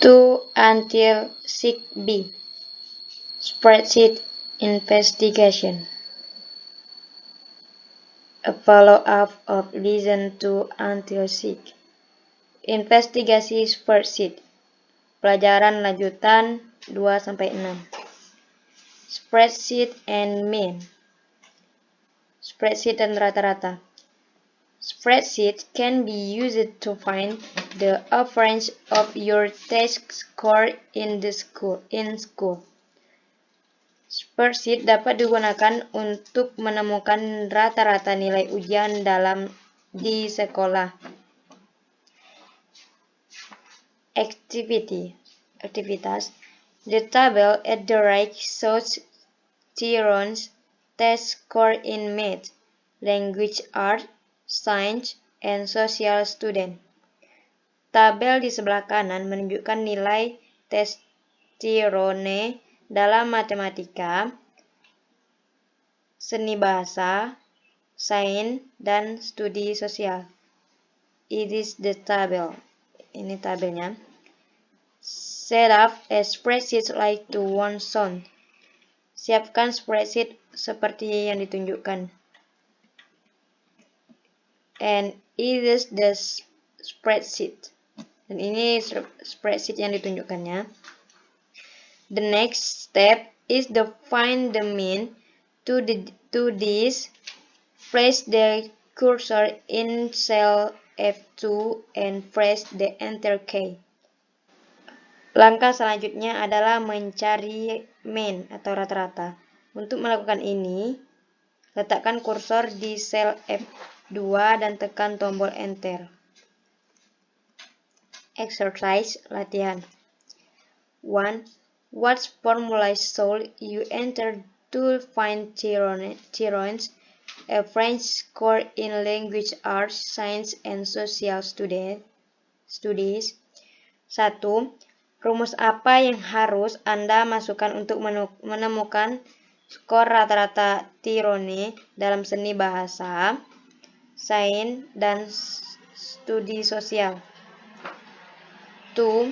2 until 6b. Spreadsheet investigation. A follow-up of lesson 2 until 6. Investigasi spreadsheet. Pelajaran lanjutan 2-6. Spreadsheet and mean. Spreadsheet dan rata-rata. Spreadsheet can be used to find the average of your test score in school. Spreadsheet dapat digunakan untuk menemukan rata-rata nilai ujian di sekolah. Aktivitas. The table at the right shows children's test score in math, language art, science, and social student. Tabel di sebelah kanan menunjukkan nilai tes Tirone dalam matematika, seni bahasa, sains, dan studi sosial. It is the table. Ini tabelnya. Set up a spreadsheet like the one shown. Siapkan spreadsheet seperti yang ditunjukkan. And it is the spreadsheet. Dan ini spreadsheet yang ditunjukkannya. The next step is to find the mean. To this, place the cursor in cell F2 and press the Enter key. Langkah selanjutnya adalah mencari mean atau rata-rata. Untuk melakukan ini, letakkan kursor di sel F2 dan tekan tombol Enter. Exercise latihan. 1. What formula should you enter to find children's average score in language arts, science, and social studies? 1. Rumus apa yang harus Anda masukkan untuk menemukan skor rata-rata Tirone dalam seni bahasa, sains, dan studi sosial? 2.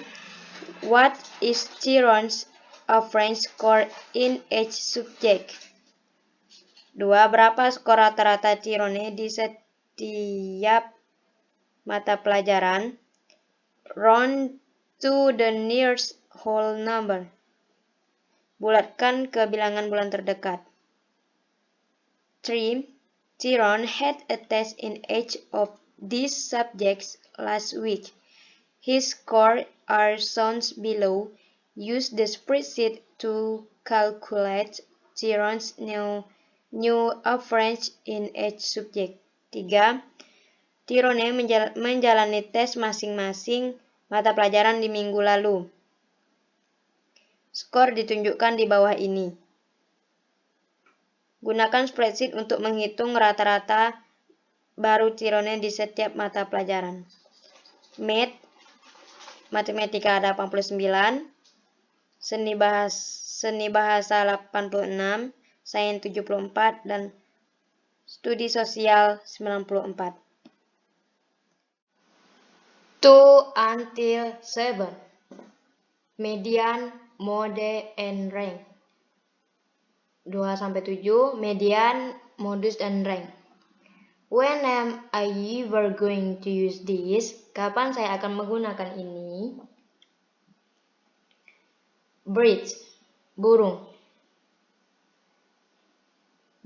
What is children's average score in each subject? 2. Berapa skor rata-rata Tirone di setiap mata pelajaran? Round to the nearest whole number. Bulatkan ke bilangan bulan terdekat. 3. Tyrone had a test in each of these subjects last week. His scores are shown below. Use the spreadsheet to calculate Tyrone's new average in each subject. 3. Tyrone menjalani tes masing-masing mata pelajaran di minggu lalu. Skor ditunjukkan di bawah ini. Gunakan spreadsheet untuk menghitung rata-rata baru Tirone di setiap mata pelajaran. Math, matematika ada 89, seni bahasa 86, sains 74, dan studi sosial 94. 2 until 7. Median, mode, and rank. 2-7, median, modus, dan rank. When am I ever going to use this? Kapan saya akan menggunakan ini? Birds, burung.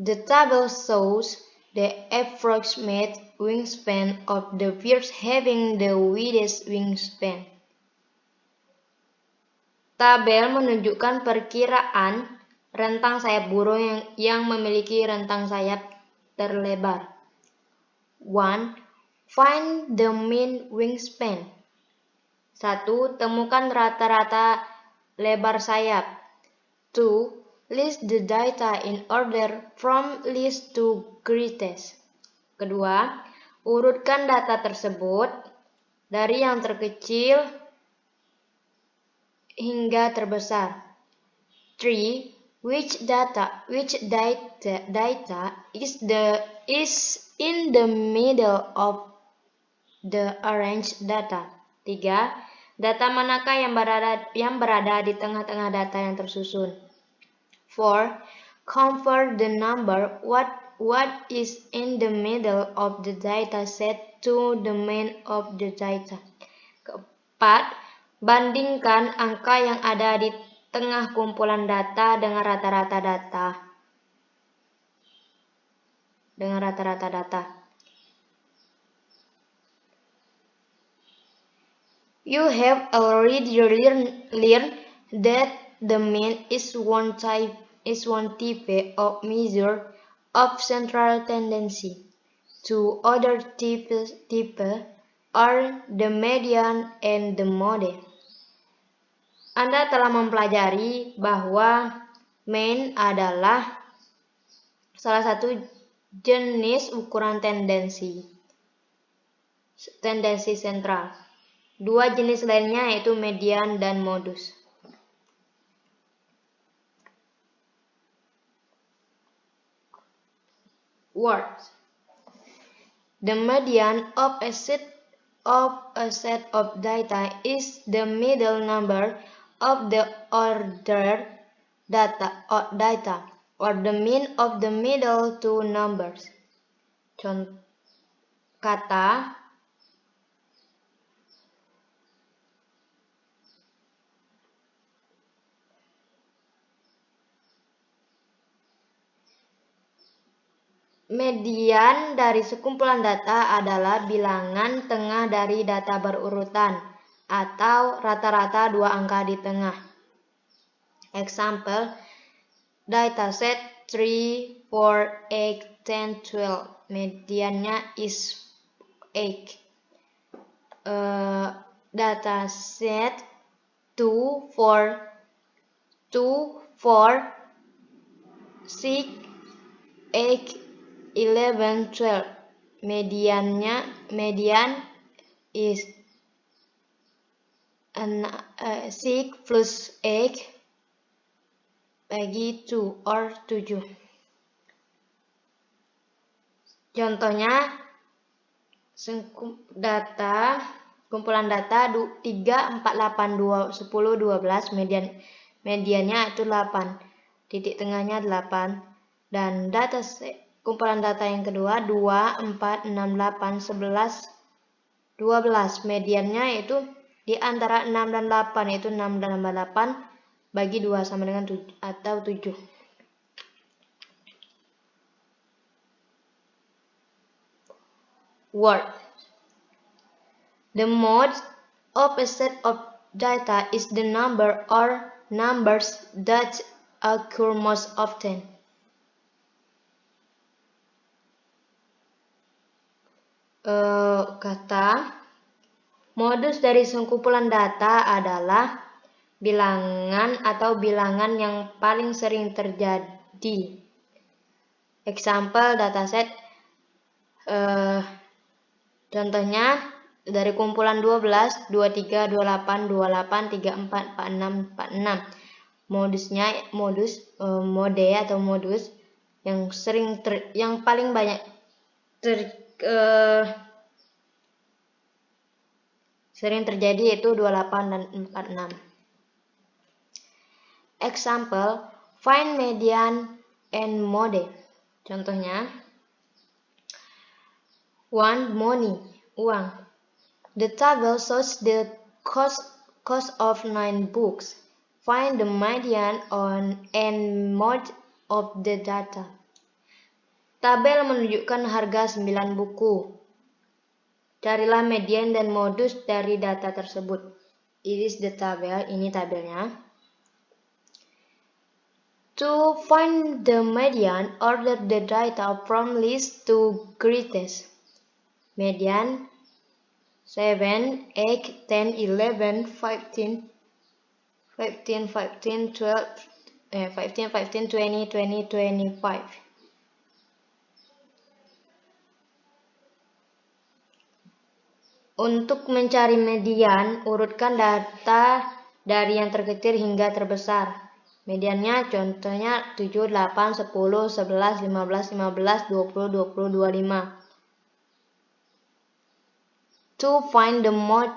The table shows the approximate wingspan of the birds having the widest wingspan. Tabel menunjukkan perkiraan rentang sayap burung yang memiliki rentang sayap terlebar. 1. Find the mean wingspan. 1. Temukan rata-rata lebar sayap. 2. List the data in order from least to greatest. Kedua, urutkan data tersebut dari yang terkecil hingga terbesar. 3. Which data is in the middle of the arranged data. 3. Data manakah yang berada di tengah-tengah data yang tersusun? 4. Convert the number what is in the middle of the data set to the mean of the data. Keempat, bandingkan angka yang ada di tengah kumpulan data dengan rata-rata data. You have already learned that the mean is one type of measure of central tendency. Two other types are the median and the mode. Anda telah mempelajari bahwa mean adalah salah satu jenis ukuran tendensi sentral. Dua jenis lainnya yaitu median dan modus. Words. The median of a set of data is the middle number of the ordered data or the mean of the middle two numbers. Contoh kata median dari sekumpulan data adalah bilangan tengah dari data berurutan atau rata-rata dua angka di tengah. Example, dataset 3, 4, 8, 10, 12. Mediannya is 8. Dataset 2, 4, 6, 8, 11, 12. Median is 6 plus 8 bagi 2 or 7. Contohnya kumpulan data 3, 4, 8, 10, 12. Mediannya itu 8. Titik tengahnya 8. Dan kumpulan data yang kedua 2, 4, 6, 8, 11, 12. Mediannya itu di antara 6 dan 8, yaitu 6 dan 8 bagi 2 sama dengan 7 atau 7. Word. The mode of a set of data is the number or numbers that occur most often. Kata modus dari sekumpulan data adalah bilangan atau bilangan yang paling sering terjadi. Example dataset contohnya dari kumpulan 12, 23, 28, 28, 34, 46, 46. Mode atau modus yang yang paling banyak sering terjadi yaitu 28 dan 46. Example, find median and mode. Contohnya 1. Money, uang. The table shows the cost of 9 books. Find the median and mode of the data. Tabel menunjukkan harga 9 buku. Carilah median dan modus dari data tersebut. It is the table, ini tabelnya. To find the median, order the data from least to greatest. Median 7, 8, 10, 11, 15, 20, 25. Untuk mencari median, urutkan data dari yang terkecil hingga terbesar. Mediannya contohnya 7, 8, 10, 11, 15, 15, 20, 20, 25. To find the mode,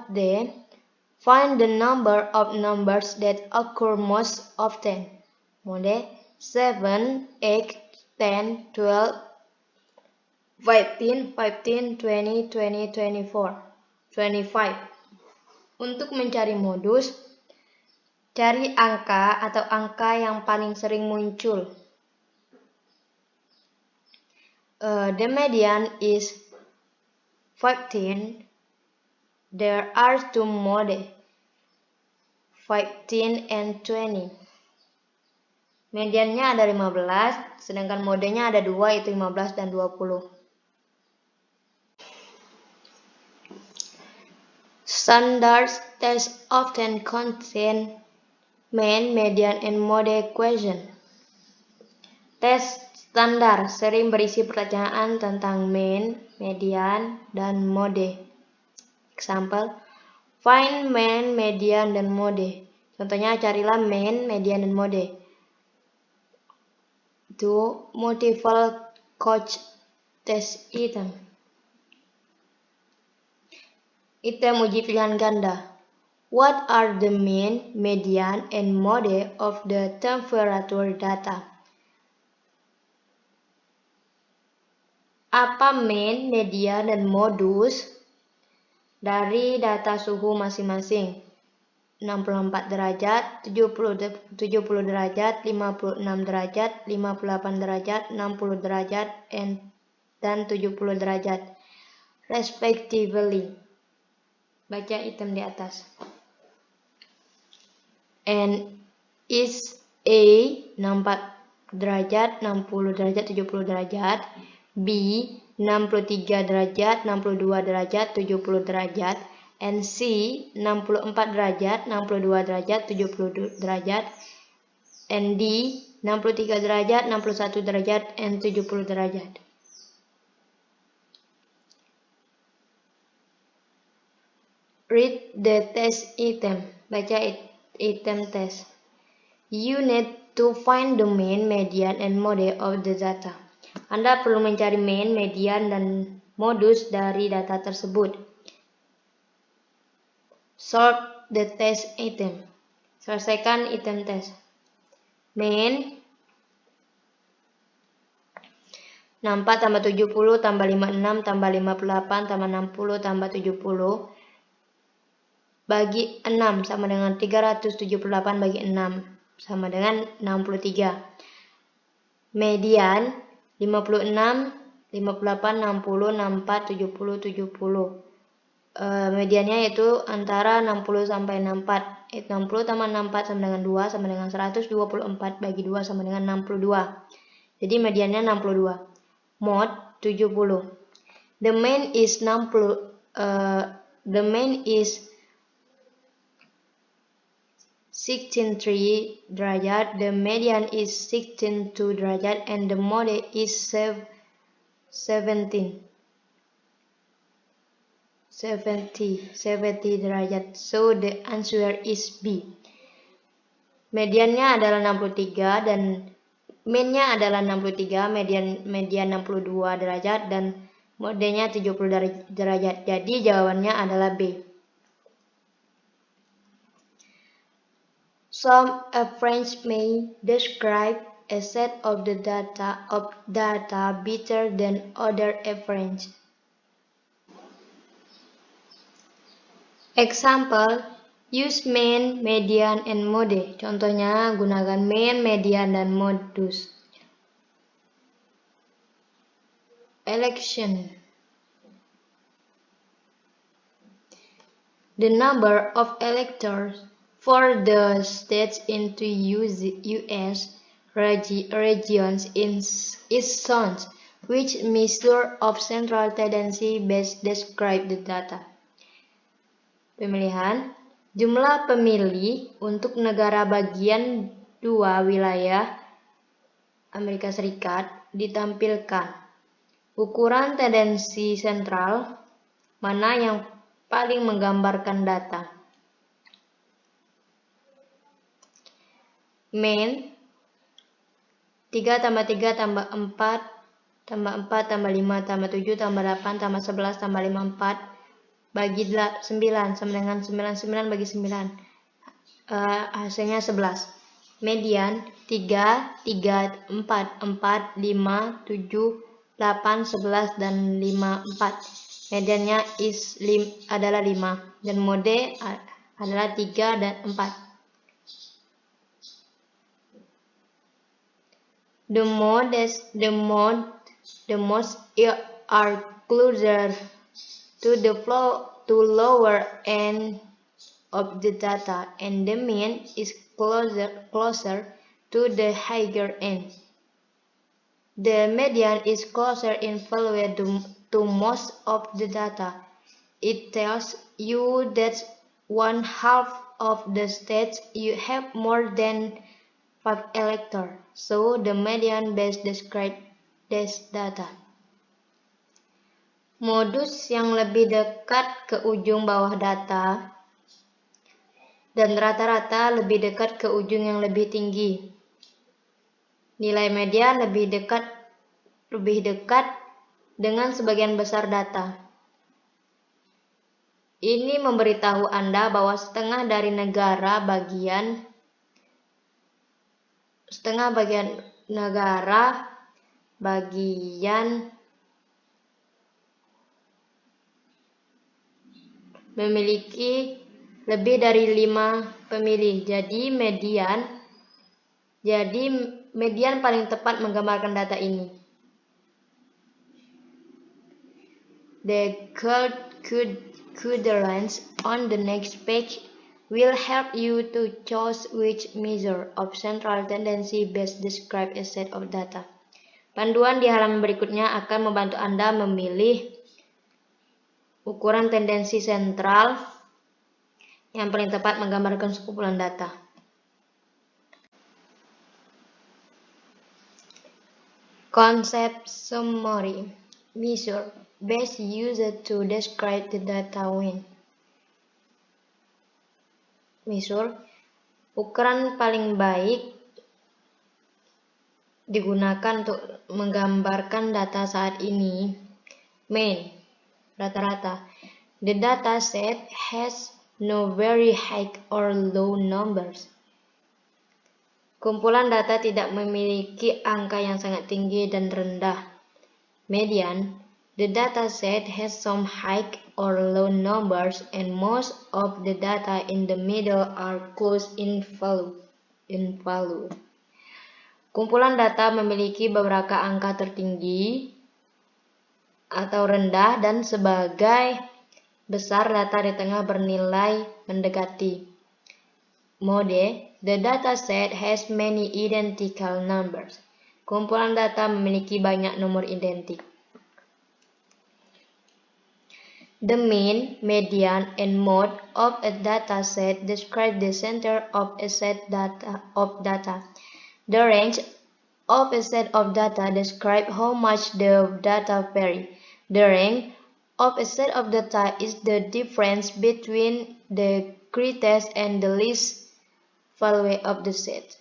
Find the number of numbers that occur most often. Mode 7, 8, 10, 12, 15, 20, 20, 24, 25. Untuk mencari modus, cari angka atau angka yang paling sering muncul. The median is 15. There are two modes, 15 and 20. Mediannya ada 15, sedangkan modenya ada 2, yaitu 15 dan 20. Standard tests often contain mean, median, and mode question. Tes standar sering berisi pertanyaan tentang mean, median, dan mode. Example, find mean, median, dan mode. Contohnya, carilah mean, median, dan mode. 2. Multiple choice test item. Item uji pilihan ganda. What are the mean, median, and mode of the temperature data? Apa mean, median, dan modus dari data suhu masing-masing? 64 derajat, 70 derajat, 56 derajat, 58 derajat, 60 derajat, dan 70 derajat, respectively. Baca item di atas. N is A 64 derajat, 60 derajat, 70 derajat. B 63 derajat, 62 derajat, 70 derajat. And C 64 derajat, 62 derajat, 70 derajat. And D 63 derajat, 61 derajat, and 70 derajat. Read the test item. Baca item test. You need to find the mean, median, and mode of the data. Anda perlu mencari mean, median, dan modus dari data tersebut. Sort the test item. Selesaikan item test. Mean 64 tambah 70 tambah 56 tambah 58 tambah 60 tambah 70 bagi 6 sama dengan 378 bagi 6 sama dengan 63. Median 56, 58, 60, 64, 70, 70. Mediannya itu antara 60 sampai 64. 60 tambah 64 sama dengan 2 sama dengan 124 bagi 2 sama dengan 62. Jadi mediannya 62. Mod 70. The mean is 16.3 derajat, the median is 16.2 derajat, and the mode is 70 derajat. So the answer is B. Mediannya adalah 63 dan meannya adalah 63, median 62 derajat dan modenya 70 derajat. Jadi jawabannya adalah B. Some friends may describe a set of the data better than other friends. Example, use mean, median, and mode. Contohnya, gunakan mean, median, dan modus. Election. The number of electors for the states into U.S. regions is shown, which measure of central tendency best describe the data. Pemilihan. Jumlah pemilih untuk negara bagian 2 wilayah Amerika Serikat ditampilkan. Ukuran tendensi sentral, mana yang paling menggambarkan data. Mean 3 tambah 3 tambah 4 tambah 4 tambah 5 tambah 7 tambah 8 tambah 11 tambah 5 4 bagi 9 sama dengan 99 bagi 9. Hasilnya 11. Median 3, 3, 4, 4, 5, 7, 8, 11, dan 5, 4. Mediannya adalah 5. Dan mode adalah 3 dan 4. The modes are closer to the lower end of the data, and the mean is closer to the higher end. The median is closer in value to most of the data. It tells you that 1/2 of the states you have more than 5 electors, so the median best describes this data. Modus yang lebih dekat ke ujung bawah data dan rata-rata lebih dekat ke ujung yang lebih tinggi. Nilai median lebih dekat dengan sebagian besar data. Ini memberitahu Anda bahwa setengah bagian memiliki lebih dari 5 pemilih. Jadi median paling tepat menggambarkan data ini. The quadrants on the next page will help you to choose which measure of central tendency best describe a set of data. Panduan di halaman berikutnya akan membantu Anda memilih ukuran tendensi sentral yang paling tepat menggambarkan sekumpulan data. Concept summary. Measure best used to describe the data when. Measure ukuran paling baik digunakan untuk menggambarkan data saat ini. Mean, rata-rata. The data set has no very high or low numbers. Kumpulan data tidak memiliki angka yang sangat tinggi dan rendah. Median, the data set has some high or low numbers and most of the data in the middle are close in value. Kumpulan data memiliki beberapa angka tertinggi atau rendah dan sebagai besar data di tengah bernilai mendekati. Mode, the data set has many identical numbers. Kumpulan data memiliki banyak nomor identik. The mean, median, and mode of a data set describe the center of a set of data. The range of a set of data describe how much the data vary. The rank of a set of data is the difference between the greatest and the least value of the set.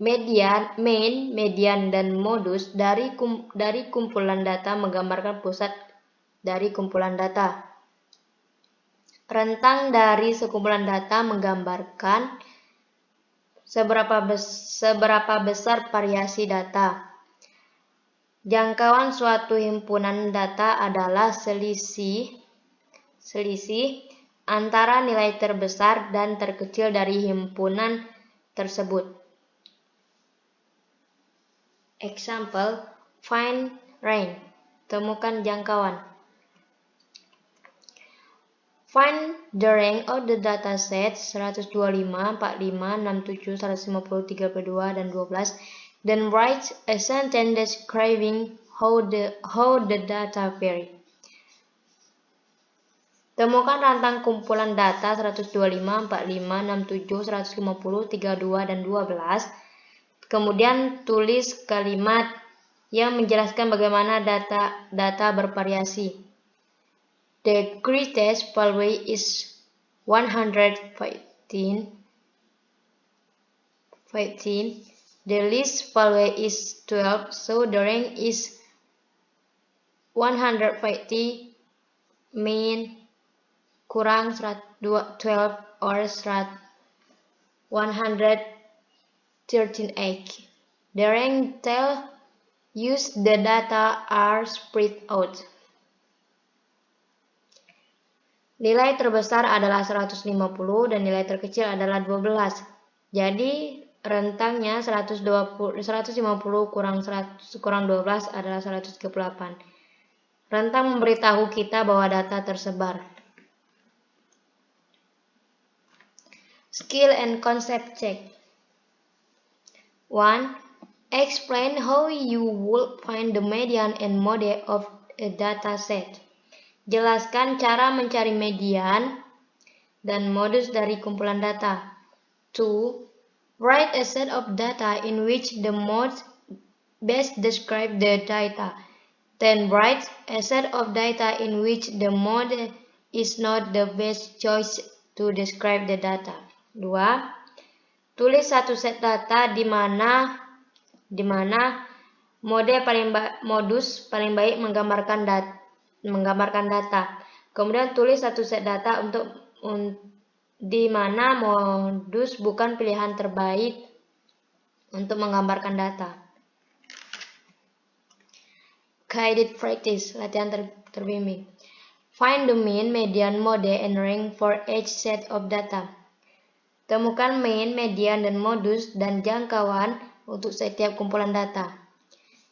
Mean, median, dan modus dari kumpulan data menggambarkan pusat dari kumpulan data. Rentang dari sekumpulan data menggambarkan seberapa besar variasi data. Jangkauan suatu himpunan data adalah selisih antara nilai terbesar dan terkecil dari himpunan tersebut. Example, find range, temukan jangkauan. Find the range of the data set 125, 45, 67, 150, 32, dan 12. Then write a sentence describing how the data vary. Temukan rantang kumpulan data 125, 45, 67, 150, 32, dan 12. Kemudian tulis kalimat yang menjelaskan bagaimana data bervariasi. The greatest value is 115. The least value is 12, so the range is 150 mean kurang 12 or 113 The rank tell use the data are spread out. Nilai terbesar adalah 150 dan nilai terkecil adalah 12. Jadi rentangnya 150 kurang 12 adalah 138. Rentang memberitahu kita bahwa data tersebar. Skill and concept check. 1. Explain how you would find the median and mode of a data set. Jelaskan cara mencari median dan modus dari kumpulan data. 2. Write a set of data in which the modes best describe the data. Then write a set of data in which the mode is not the best choice to describe the data. 2. Tulis satu set data di mana modus paling baik menggambarkan data. Kemudian tulis satu set data di mana modus bukan pilihan terbaik untuk menggambarkan data. Guided practice, latihan terbimbing. Find the mean, median, mode, and rank for each set of data. Temukan mean, median, dan modus dan jangkauan untuk setiap kumpulan data.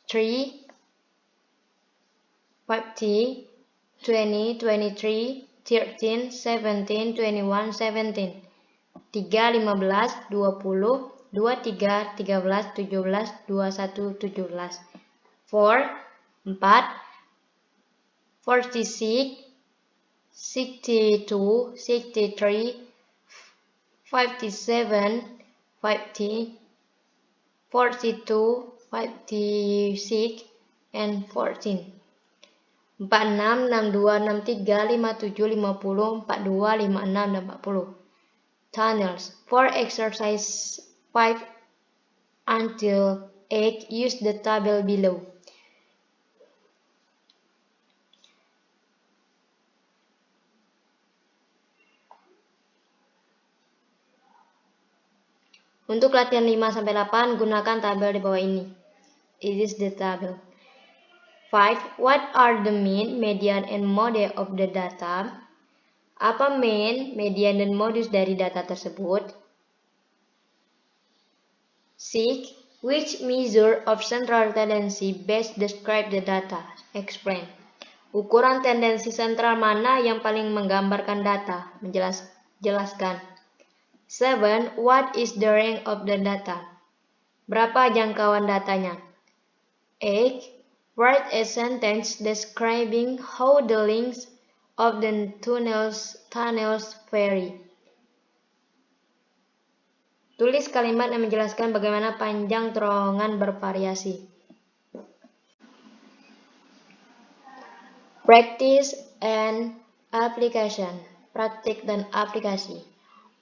3, 50, 20, 23, 13, 17, 21, 17. 3, 15, 20, 23, 13, 17, 21, 17. 4, 46, 62, 63, 57, 50, 42, 56, and 14. 46, 62, 63, 57, 50, 42, 56, dan 40. Tunnels. For exercise 5 until 8, use the table below. Untuk latihan 5-8, gunakan tabel di bawah ini. It is the table. 5. What are the mean, median, and mode of the data? Apa mean, median, dan modus dari data tersebut? 6. Which measure of central tendency best describe the data? Explain. Ukuran tendensi sentral mana yang paling menggambarkan data? Jelaskan. 7. What is the range of the data? Berapa jangkauan datanya? 8. Write a sentence describing how the length of the tunnels vary. Tulis kalimat yang menjelaskan bagaimana panjang terowongan bervariasi. Practice and application. Praktik dan aplikasi.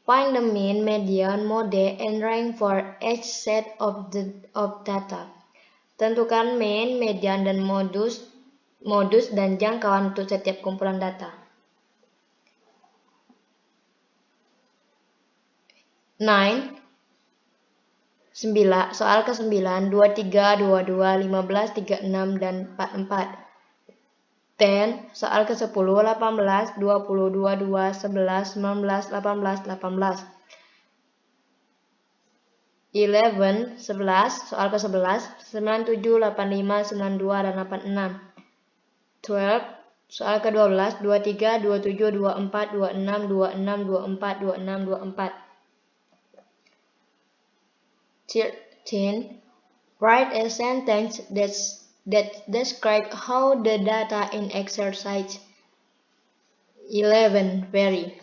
Find the mean, median, mode, and rank for each set of data. Tentukan mean, median, dan modus dan jangkauan untuk setiap kumpulan data. 9. Soal ke-9, 23, 22, 15, 36, dan 44. 10. Soal ke-10, 18, 20, 22, 11, 19, 18, 18. 11, soal ke-11, 97, 85, 92, dan 86. 12, soal ke-12, 23, 27, 24, 26, 26, 24, 26, 24. 13. Write a sentence that describe how the data in exercise 11 vary.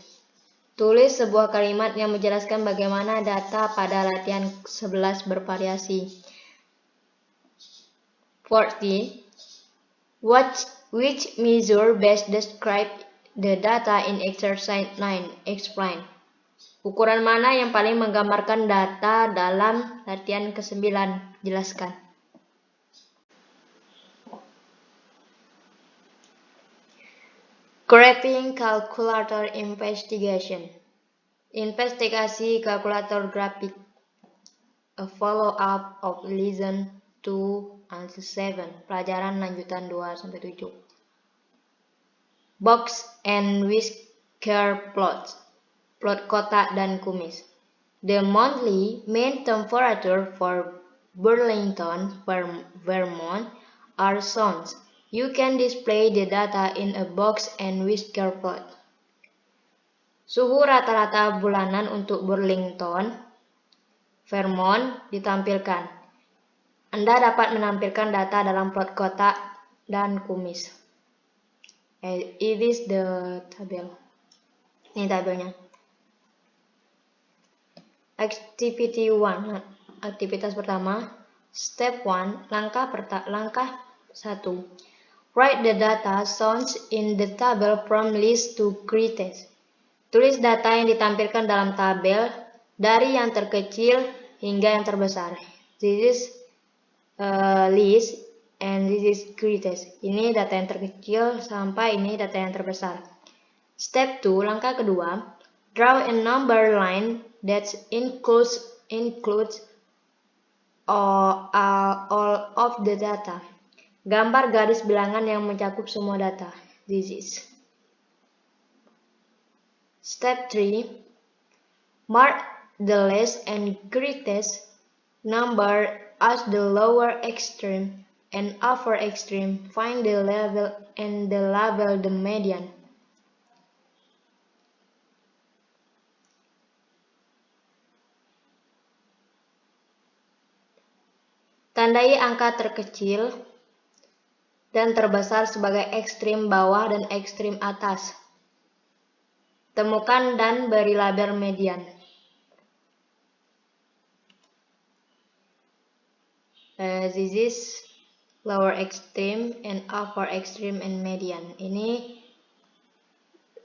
Tulis sebuah kalimat yang menjelaskan bagaimana data pada latihan 11 bervariasi. 14. Which measure best describe the data in exercise 9? Explain. Ukuran mana yang paling menggambarkan data dalam latihan ke-9? Jelaskan. Graphing Calculator Investigation. Investigasi kalkulator grafik. A follow-up of lesson 2 and 7. Pelajaran lanjutan 2-7. Box and whisker plots. Plot kotak dan kumis. The monthly mean temperature for Burlington, Vermont are shown. You can display the data in a box and whisker plot. Suhu rata-rata bulanan untuk Burlington, Vermont ditampilkan. Anda dapat menampilkan data dalam plot kotak dan kumis. It is the tabel. Ini tabelnya. Activity 1. Aktivitas pertama. Step 1. Langkah 1. Write the data shown in the table from least to greatest. Tulis data yang ditampilkan dalam tabel dari yang terkecil hingga yang terbesar. This is least and this is greatest. Ini data yang terkecil sampai ini data yang terbesar. Step 2. Langkah kedua. Draw a number line that includes all of the data. Gambar garis bilangan yang mencakup semua data. This is. Step 3. Mark the least and greatest number as the lower extreme and upper extreme. Find the level and the label the median. Tandai angka terkecil dan terbesar sebagai ekstrim bawah dan ekstrim atas. Temukan dan beri label median. This is lower extreme and upper extreme and median. Ini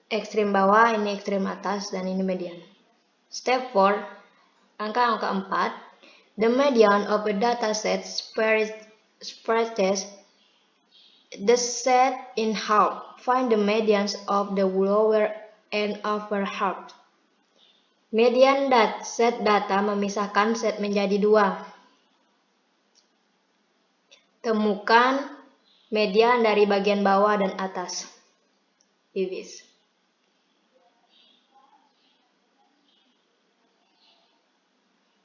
ekstrim bawah, ini ekstrim atas, dan ini median. Step 4. Angka 4. The median of a dataset spreads the set in half. Find the medians of the lower and upper half. Median set data memisahkan set menjadi 2. Temukan median dari bagian bawah dan atas. Ivis.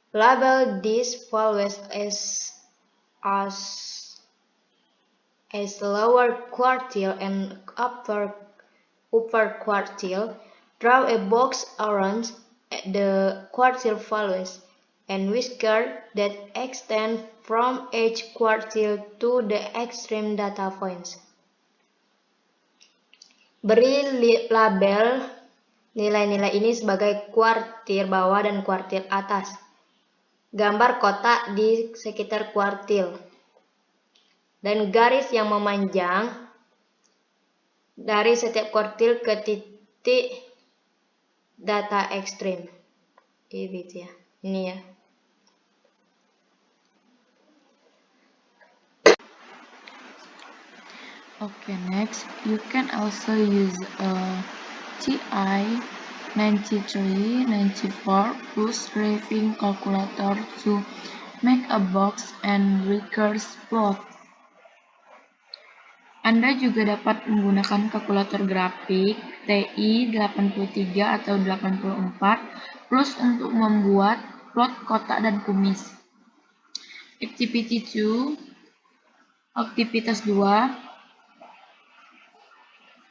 Label these values as lower quartile and upper quartile. Draw a box around the quartile values and whisker that extend from each quartile to the extreme data points. Beri label nilai-nilai ini sebagai kuartil bawah dan kuartil atas. Gambar kotak di sekitar kuartil. Dan garis yang memanjang dari setiap kuartil ke titik data ekstrim. Ini ya. Ini ya. Okay, next, you can also use a TI 9394 plus graphing calculator to make a box and whiskers plot. Anda juga dapat menggunakan kalkulator grafik TI 83 atau 84 plus untuk membuat plot kotak dan kumis. Activity 2. Aktivitas 2.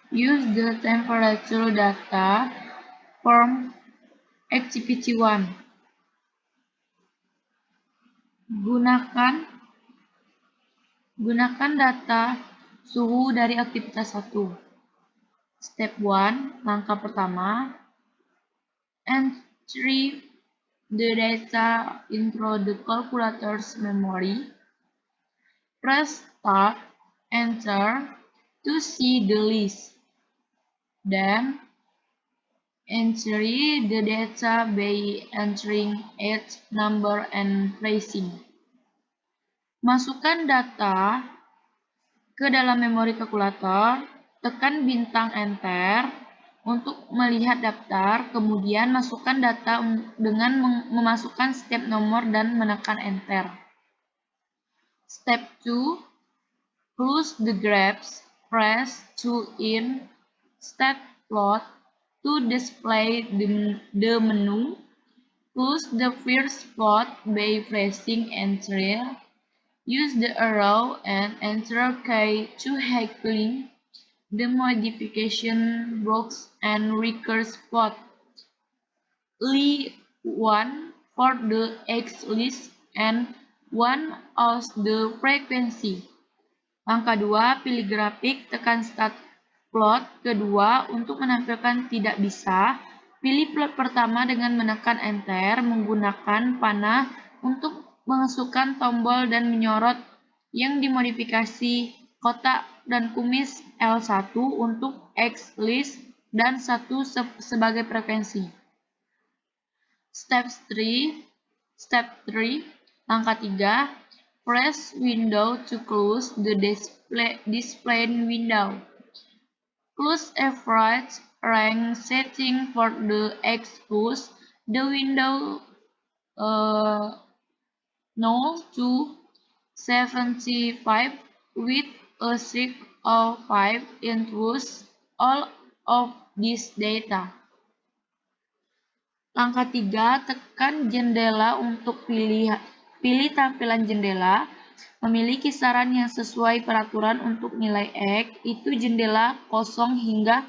Use the temperature data from Activity 1. Gunakan data suhu dari aktivitas 1. Step 1. Langkah pertama. Entry the data into the calculator's memory. Press Start, Enter to see the list. Then, enter the data by entering its number and placing. Masukkan data ke dalam memori kalkulator, tekan bintang Enter untuk melihat daftar, kemudian masukkan data dengan memasukkan step nomor dan menekan Enter. Step 2. Close the graph. Press 2 in Stat Plot to display the menu. Close the first plot by pressing Enter. Use the arrow and Enter key to highlight the modification box and recurse plot. Lee 1 for the X list and 1 as the frequency. Langkah 2, pilih grafik, tekan Start Plot. Kedua, untuk menampilkan tidak bisa, pilih plot pertama dengan menekan Enter, menggunakan panah untuk memasukkan tombol dan menyorot yang dimodifikasi kotak dan kumis L1 untuk X list dan 1 sebagai frekuensi. Step 3, langkah 3, press window to close the display window. Close average rank setting for the X push the window 0 to 75 with a streak of 5 inputs all of this data. Langkah 3, tekan jendela untuk pilih tampilan jendela. Memilih kisaran yang sesuai peraturan untuk nilai X, itu jendela 0 hingga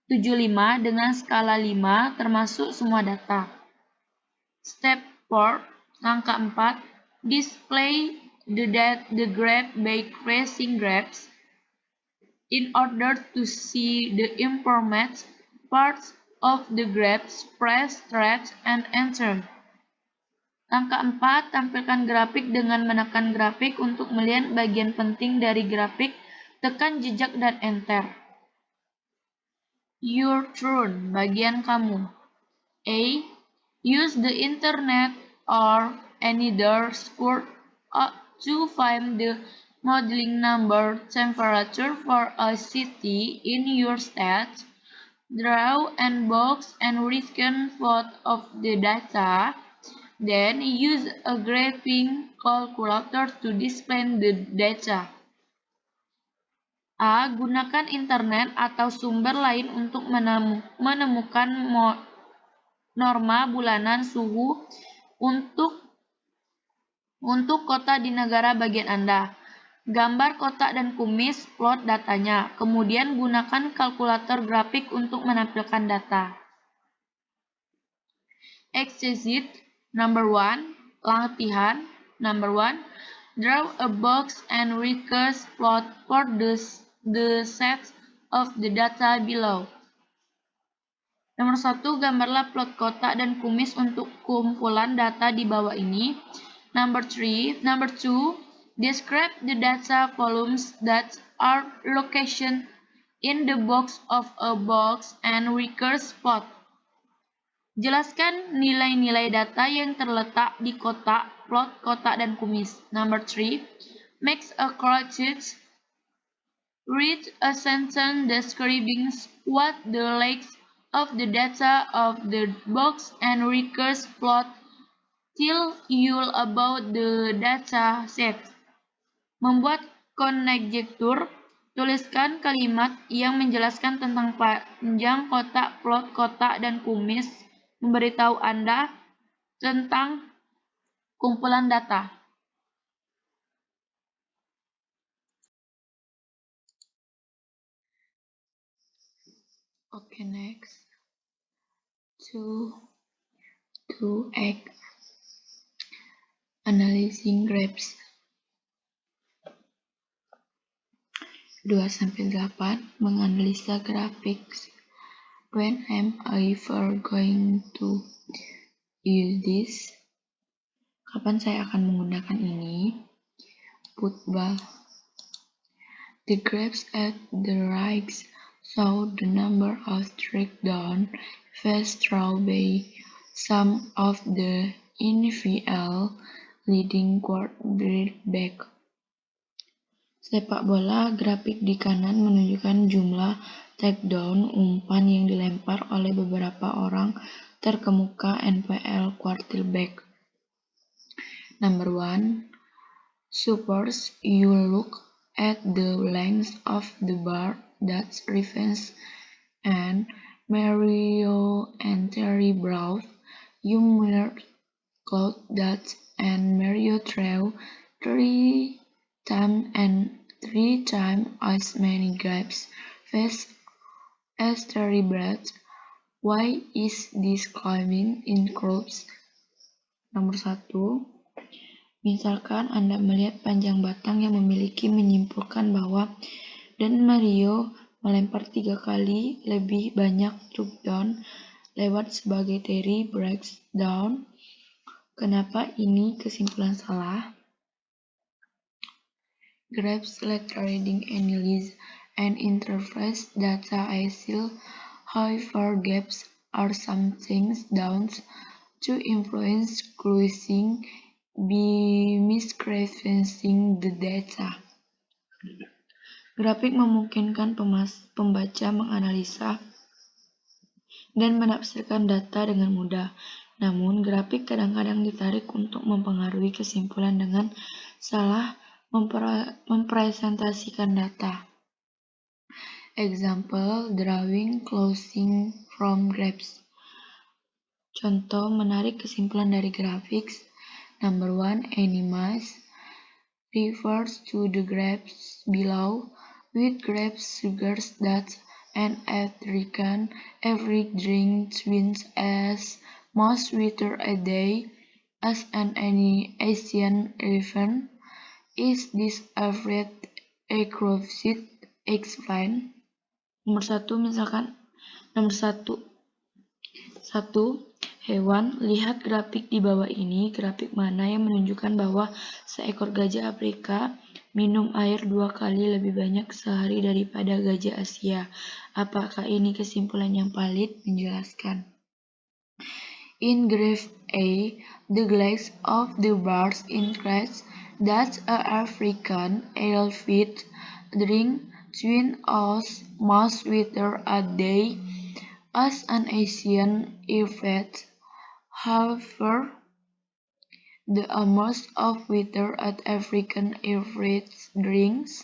75 dengan skala 5 termasuk semua data. Step 4, langkah 4, display the graph by pressing graphs. In order to see the informative parts of the graph, press Start and Enter. Langkah 4, tampilkan grafik dengan menekan grafik. Untuk melihat bagian penting dari grafik, tekan jejak dan Enter. Your turn, bagian kamu. A. Use the internet or any other source to find the modeling number temperature for a city in your state. Draw and box and rescan plot of the data. Then use a graphing calculator to display the data. A. Gunakan internet atau sumber lain untuk menemukan norma bulanan suhu untuk kota di negara bagian Anda. Gambar kotak dan kumis, plot datanya. Kemudian gunakan kalkulator grafik untuk menampilkan data. Exercise number 1. Latihan number 1. Draw a box and recurse plot for the sets of the data below. Nomor 1, gambarlah plot kotak dan kumis untuk kumpulan data di bawah ini. Number 2, describe the data volumes that are located in the box of a box and recurse plot. Jelaskan nilai-nilai data yang terletak di kotak, plot, kotak, dan kumis. Number 3, make a collage. Read a sentence describing what the length of the data of the box and recurse plot tell you about the data set. Membuat konjektur. Tuliskan kalimat yang menjelaskan tentang panjang kotak, plot, kotak, dan kumis, memberitahu Anda tentang kumpulan data. Okay, next. 2X. Analyzing graphs. 2-8. Menganalisa grafik. When am I ever going to use this? Kapan saya akan menggunakan ini? Football. The graphs at the right show the number of strike down fast throw by some of the individual leading quarterback. Sepak bola, grafik di kanan menunjukkan jumlah takedown umpan yang dilempar oleh beberapa orang terkemuka NPL quarterback. Number 1. Suppose you look at the length of the bar that reference and Mario and Terry brought. You mirror cloud that and Mario threw 3 times as many grabs fast as Terry brought. Why is this climbing in groups? Nomor 1. Misalkan Anda melihat panjang batang yang memiliki menyimpulkan bahwa dan Mario melempar 3 kali lebih banyak touchdown lewat sebagai Terry breaks down. Kenapa ini kesimpulan salah? Grabs letter reading analyze and interpret data ISIL. However, gaps are sometimes down to influence closing by misrepresenting the data. Grafik memungkinkan pembaca menganalisa dan menafsirkan data dengan mudah. Namun, grafik kadang-kadang ditarik untuk mempengaruhi kesimpulan dengan salah mempresentasikan data. Example, drawing closing from graphs. Contoh menarik kesimpulan dari grafik. Number 1, animals refers to the graphs below, with grapes sugars that an African average drink wins as most water a day as an Asian elephant. Is this average accurate? Explain. Nomor 1, hewan. Lihat grafik di bawah ini. Grafik mana yang menunjukkan bahwa seekor gajah Afrika minum air 2 kali lebih banyak sehari daripada gajah Asia? Apakah ini kesimpulan yang valid? Menjelaskan. In graph A, the legs of the birds indicates that an African elephant drinks 2 ounces more water a day as an Asian elephant. However, the amount of water an African elephant drinks,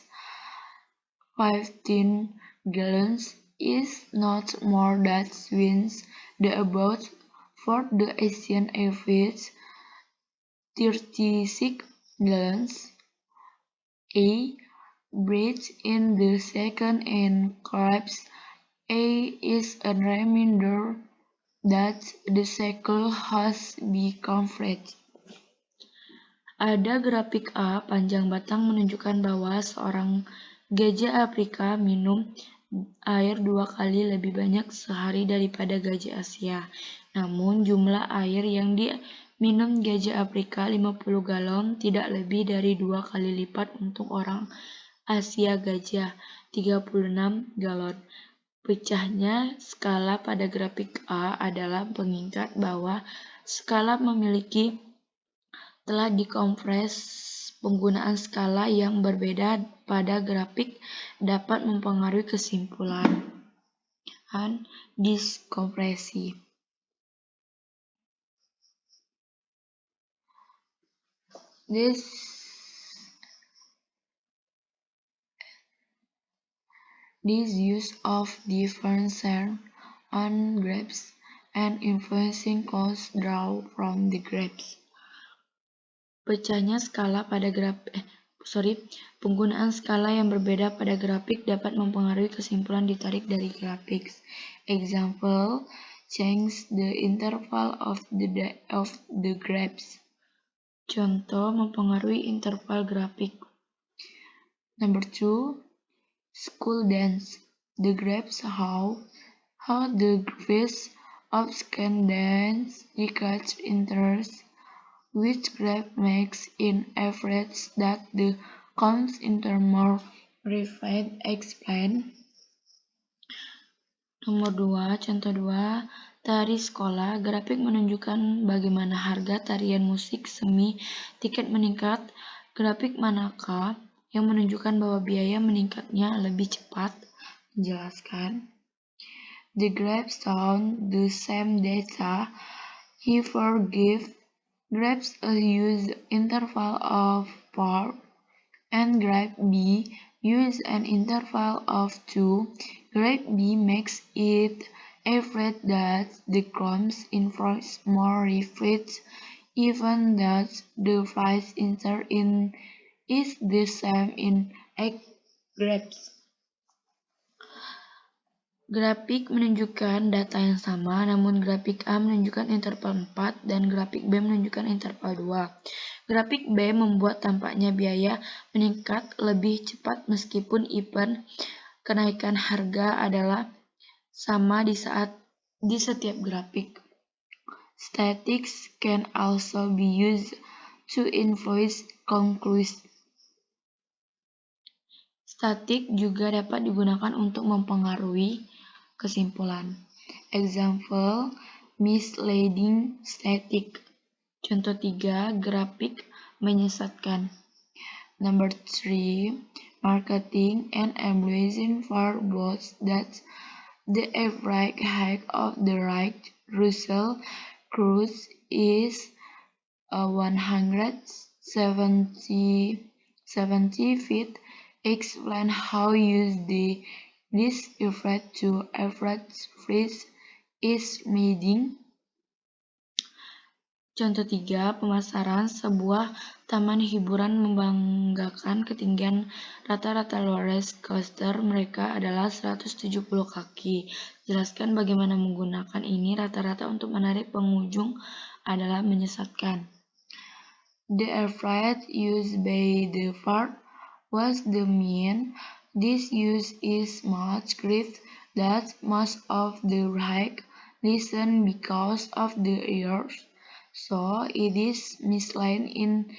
15 gallons, is not more than twice the amount for the Asian elephant, 36 gallons. A. Breath in the second and collapse. A is a reminder that the cycle has become flat. Ada grafik A, panjang batang menunjukkan bahwa seorang gajah Afrika minum air 2 kali lebih banyak sehari daripada gajah Asia. Namun jumlah air yang diminum gajah Afrika 50 galon tidak lebih dari 2 kali lipat untuk orang Asia gajah 36 galon. Pecahnya skala pada grafik A adalah pengingat bahwa skala memiliki telah dikompres. Penggunaan skala yang berbeda pada grafik dapat mempengaruhi kesimpulan. Diskompresi. This use of differential on graphs and influencing close draw from the graphs. Pecahnya skala pada penggunaan skala yang berbeda pada grafik dapat mempengaruhi kesimpulan ditarik dari grafik. Example, change the interval of the graphs. Contoh mempengaruhi interval grafik. Number 2, school dance. The graphs how the face of can dance regards interest, which graph makes in average that the counts more refined. Explain. Nomor 2, contoh 2, tari sekolah. Grafik menunjukkan bagaimana harga tarian musik semi tiket meningkat. Grafik manakah yang menunjukkan bahwa biaya meningkatnya lebih cepat. Menjelaskan, the graph found the same data. However, give graph a use interval of 4 and graph B use an interval of 2. Graph B makes it average that the Chrom's invoice more reflects even that the price entered in is the same in X graphs. Grafik menunjukkan data yang sama, namun grafik A menunjukkan interval 4 dan grafik B menunjukkan interval 2. Grafik B membuat tampaknya biaya meningkat lebih cepat meskipun event kenaikan harga adalah sama di setiap grafik. Statistics can also be used to influence conclusions. Statistik juga dapat digunakan untuk mempengaruhi kesimpulan. Example, misleading statistic. Contoh 3, grafik menyesatkan. Number 3, marketing and advertising for both that the average height of the right Russell cruise is 170 feet. Explain how use this effort to average price is meeting. Contoh 3, pemasaran sebuah taman hiburan membanggakan ketinggian rata-rata roller coaster mereka adalah 170 kaki. Jelaskan bagaimana menggunakan ini rata-rata untuk menarik pengunjung adalah menyesatkan. The average used by the part was the mean. This use is much greater than most of the right listen because of the errors. So it is misleading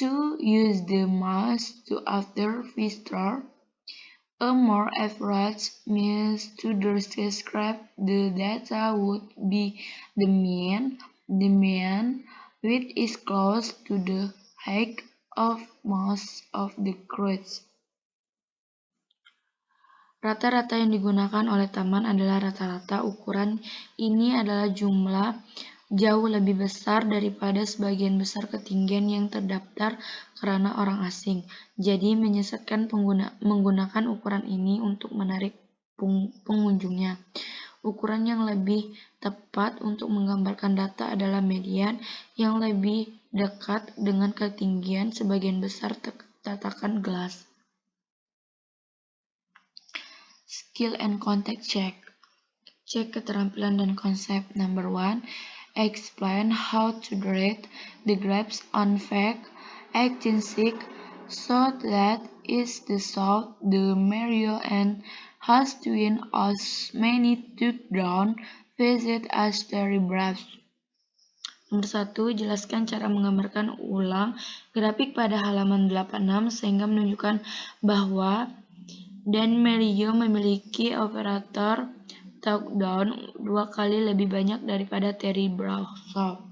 to use the most to after visitor. A more average means to describe the data would be the mean. The mean width is close to the height of most of the crowds. Rata-rata yang digunakan oleh taman adalah rata-rata. Ukuran ini adalah jumlah jauh lebih besar daripada sebagian besar ketinggian yang terdaftar karena orang asing. Jadi menyesatkan menggunakan ukuran ini untuk menarik pengunjungnya. Ukuran yang lebih tepat untuk menggambarkan data adalah median yang lebih dekat dengan ketinggian sebagian besar tatakan gelas. Skill and context check. Cek keterampilan dan konsep. Number 1. Explain how to read the graphs on fact 18:6 so that is the south the Mario and has twin as many took down visit as Terry Braves. Nomor 1. Jelaskan cara menggambarkan ulang grafik pada halaman 86 sehingga menunjukkan bahwa Dan Mario memiliki operator takedown 2 kali lebih banyak daripada Terry Bradshaw.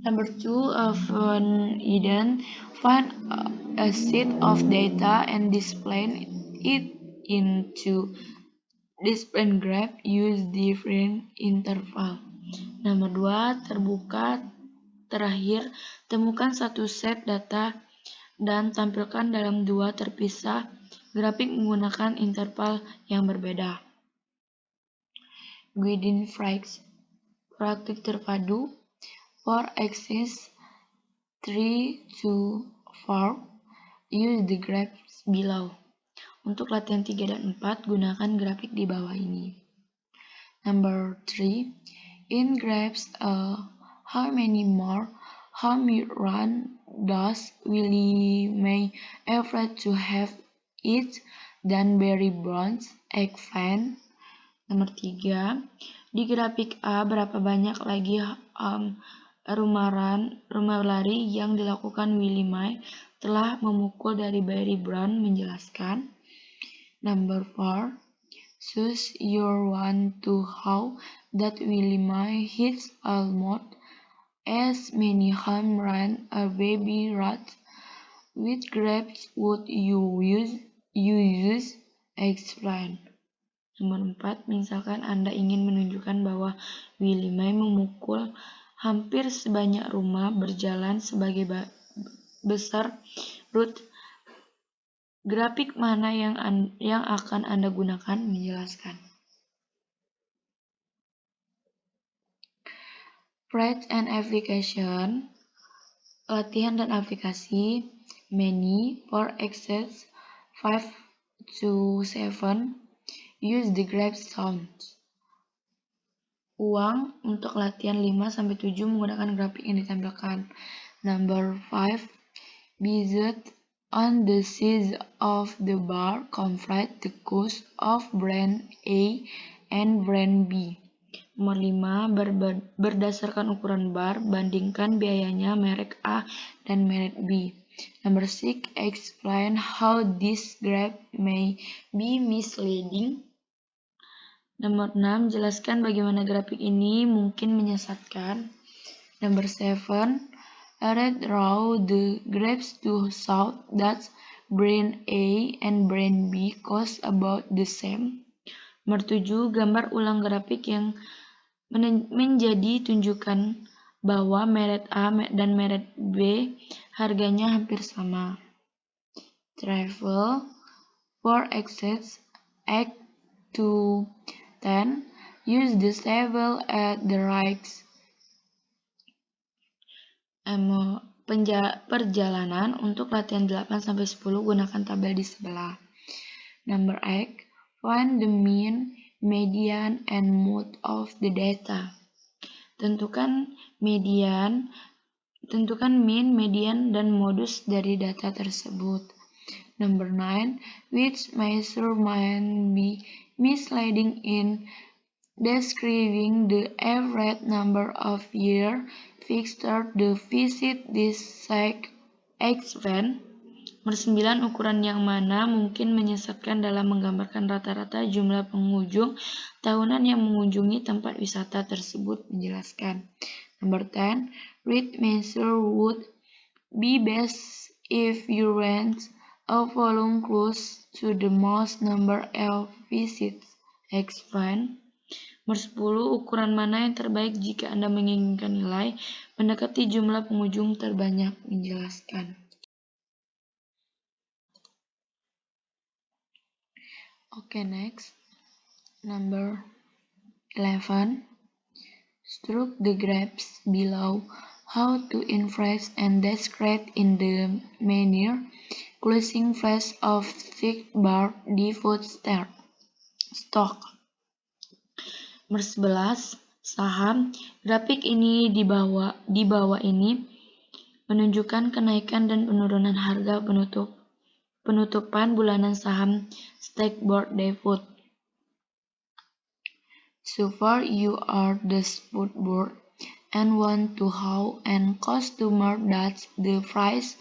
Number 2, Van Eden find a sheet of data and display it into display graph use different interval. Nomor 2, terbuka terakhir temukan satu set data dan tampilkan dalam 2 terpisah grafik menggunakan interval yang berbeda. Guiding Flags. Praktik terpadu. 4 axis 3 to 4. Use the graphs below. Untuk latihan 3 dan 4, gunakan grafik di bawah ini. Number 3. In graphs how many run does Willie May average to have each dan Barry Bonds eggplant. Nomor 3. Di grafik A berapa banyak lagi rumah lari yang dilakukan Willie May telah memukul dari Barry Brown. Menjelaskan. Number 4. Choose your one to how that Willie May hits almost as many home runs a baby rat Which graphs would you use? Explain. Nomor 4, misalkan Anda ingin menunjukkan bahwa Willy May memukul hampir sebanyak rumah berjalan sebagai besar root. Grafik mana yang akan Anda gunakan? Menjelaskan. Practice and application. Latihan dan aplikasi. Many for exercise 5 to 7. Use the graph sounds. Uang untuk latihan 5-7 menggunakan grafik yang ditampilkan. Number 5. Based on the size of the bar, compare the cost of brand A and brand B. Nomor 5. Berdasarkan ukuran bar, bandingkan biayanya merek A dan merek B. Number 6. Explain how this graph may be misleading. Nomor 6. Jelaskan bagaimana grafik ini mungkin menyesatkan. Number 7. Draw the graphs to show that brand A and brand B cost about the same. Nomor 7. Gambar ulang grafik yang menjadi tunjukkan bahwa merek A dan merek B harganya hampir sama. Travel for exercise 8 to 10. Use this table at the right. Perjalanan untuk latihan 8-10 gunakan tabel di sebelah. Number 8. Find the mean, median, and mode of the data. Tentukan mean, median, dan modus dari data tersebut. Number 9. Which measure might be misleading in describing the average number of year visitor the visit this event. Nomor 9. Ukuran yang mana mungkin menyesatkan dalam menggambarkan rata-rata jumlah pengunjung tahunan yang mengunjungi tempat wisata tersebut? Menjelaskan. Number 10. Which measure would be best if you went a volume close to the most number of visits? Explain. Nomor 10. Ukuran mana yang terbaik jika Anda menginginkan nilai mendekati jumlah pengunjung terbanyak? Menjelaskan. Okay, next. Number 11. Structure the graphs below how to infer and describe in the manner closing phrase of thick bar the food stock. Nomor 11. Saham. Grafik ini di bawah ini menunjukkan kenaikan dan penurunan harga penutupan bulanan saham Stackboard Food. So far you are the food board and want to how and customer that the price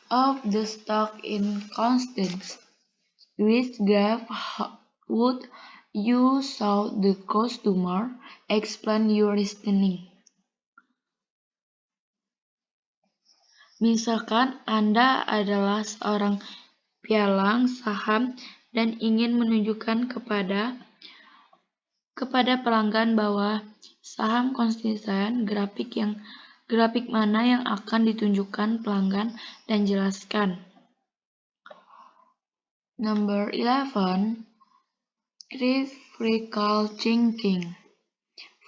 of the stock in constant. Which graph would you show the customer? Explain your reasoning. Misalkan Anda adalah seorang pialang saham dan ingin menunjukkan kepada pelanggan bahwa saham konsisten, grafik mana yang akan ditunjukkan pelanggan, dan jelaskan. Number 11. Critical thinking.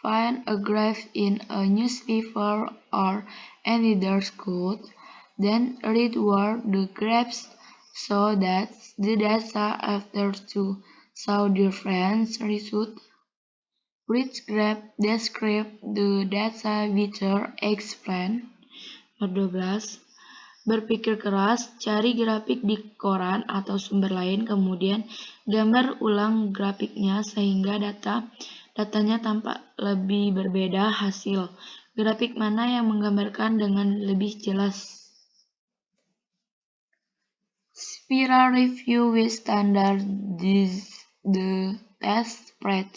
Find a graph in a newspaper or any other good, then read what the graphs show that the data after to show different results. Which graph describe the data better? Explain. Nomor 12. Berpikir keras, cari grafik di koran atau sumber lain, kemudian gambar ulang grafiknya sehingga datanya tampak lebih berbeda hasil. Grafik mana yang menggambarkan dengan lebih jelas? Spiral review with standard the test spread.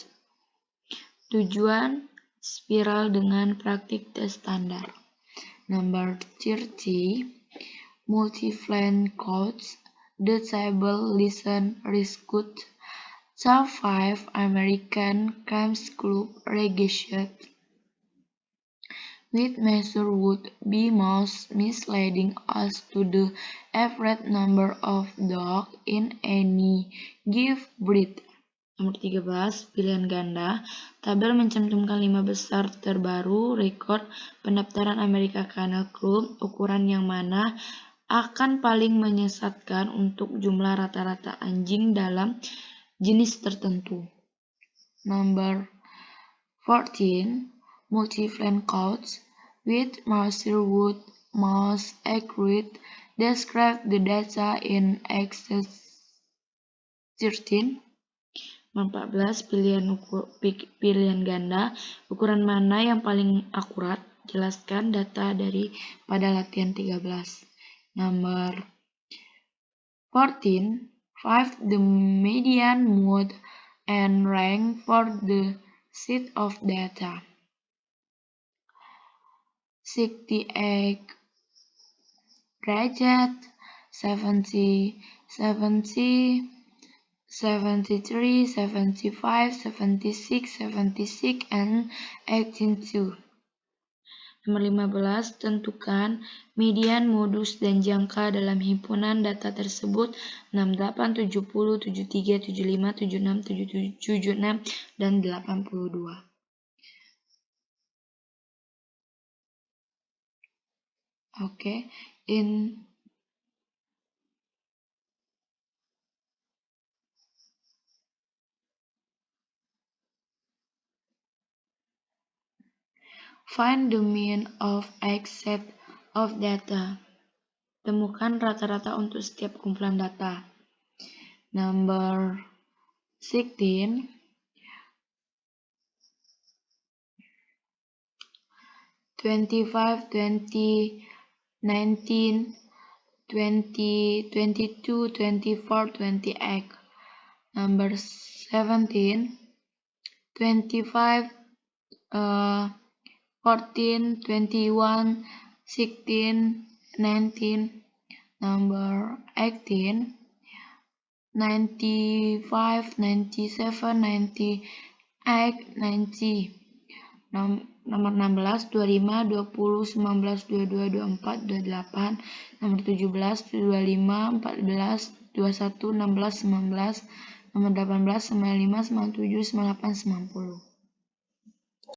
Tujuan spiral dengan praktik tes standar. Number 30. Multi-flank coach, the table listen rescued, top 5 American Camps Club registered with measure would be most misleading as to the average number of dogs in any given breed. Nomor 13, pilihan ganda. Tabel mencantumkan 5 besar terbaru rekor pendaftaran American Kennel Club. Ukuran yang mana akan paling menyesatkan untuk jumlah rata-rata anjing dalam jenis tertentu. Number 14, multi-flank coach with measure would most accurate describe the data in Exercise 13. 14, pilihan ganda. Ukuran mana yang paling akurat? Jelaskan data pada latihan 13. Number 14, 5 the median mode and rank for the set of data. 68 derajat, 70, 73, 75, 76, 76, and 18. Nomor 15, tentukan median, modus, dan jangka dalam himpunan data tersebut 68, 70, 73, 75, 76, 76, dan 82. Oke, find the mean of each set of data. Temukan rata-rata untuk setiap kumpulan data. Number 16, 25, 20, 19, 20, 22, 24, 28. Number 17, 25, 14, 21, 16, 19. Number 18, 95, 97, 98, 90. Nomor 16, 25, 20, 19, 22, 24, 28. Nomor 17, 25, 14, 21, 16, 19. Nomor 18, 95, 97, 98, 90.